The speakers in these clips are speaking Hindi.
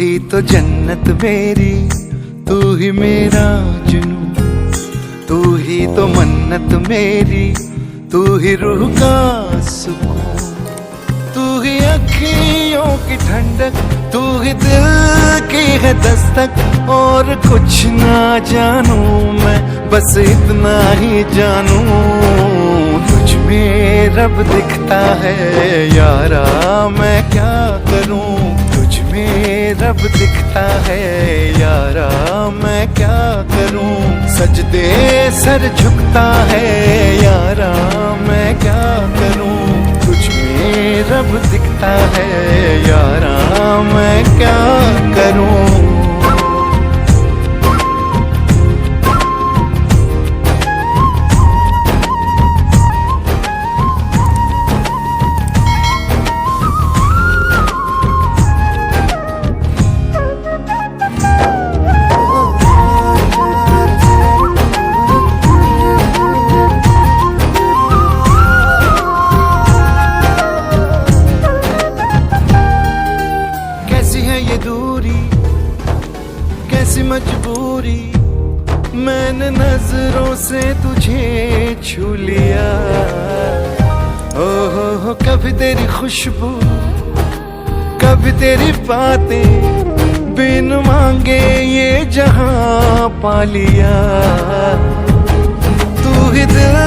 ही तो जन्नत मेरी, तू ही मेरा जुनून, तू ही तो मन्नत मेरी, तू ही रूह का सुकून, तू ही अखियों की ठंडक, तू ही दिल की है दस्तक। और कुछ ना जानू मैं, बस इतना ही जानू, तुझ में रब दिखता है यारा, मैं क्या करूं। तुझ में रब दिखता है यारा, मैं क्या करूं। सजदे सर झुकता है यारा, मैं क्या करूं। तुझ में रब दिखता है यारा, मैं क्या करूं। ये दूरी कैसी मजबूरी, मैंने नजरों से तुझे छू लिया। ओहो कभी तेरी खुशबू, कभी तेरी बातें, बिन मांगे ये जहां पा लिया। तू ही दिल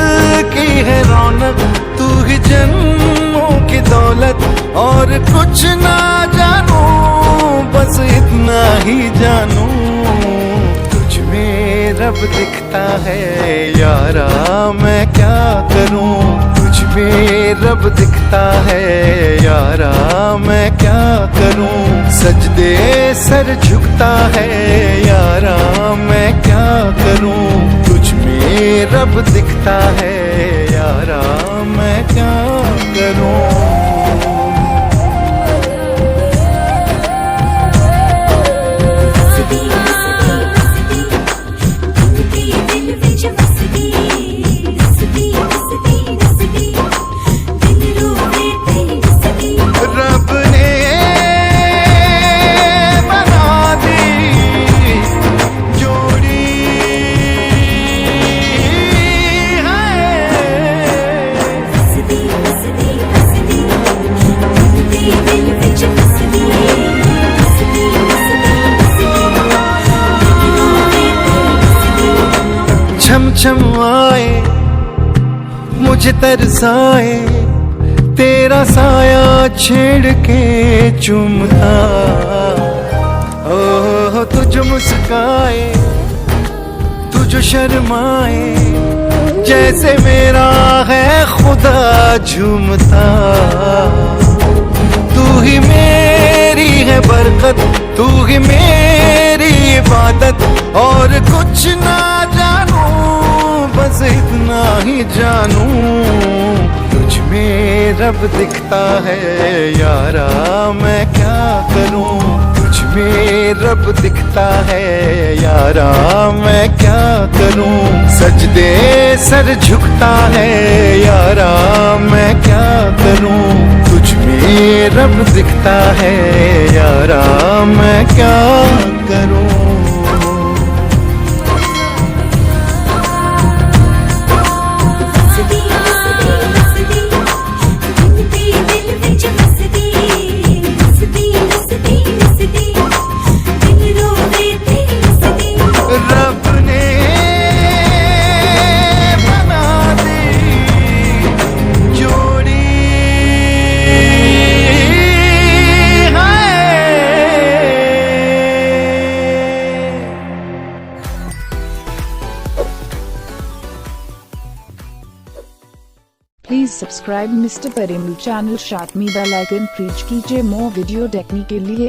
की है रौनक, तू ही जन्मों की दौलत, और कुछ ना जानू, बस इतना ही जानू। तुझ में रब दिखता है यारा, मैं क्या करूं। तुझ में रब दिखता है यारा, मैं क्या करूं। सजदे सर झुकता है यारा, मैं क्या करूं। तुझ में रब दिखता है यारा, मैं क्या करूं। छम छम आए मुझे तरसाए, तेरा साया छेड़ के चूमता। ओह तुझ मुस्काए, तुझ शर्माए, जैसे मेरा है खुदा झूमता। तू ही मेरी है बरकत, तू ही मेरी इबादत, और कुछ ना जानू, बस इतना ही जानू। तुझ में रब दिखता है यारा, मैं क्या करूं। तुझ में रब दिखता है यारा, मैं क्या करूं। सजदे सर झुकता है यारा, मैं क्या करूं। तुझ में रब दिखता है यारा, मैं क्या करूं। Please subscribe Mr. Parimlu channel, साथ में बेल आइकन प्रेस कीजिए मोर वीडियो देखने के लिए।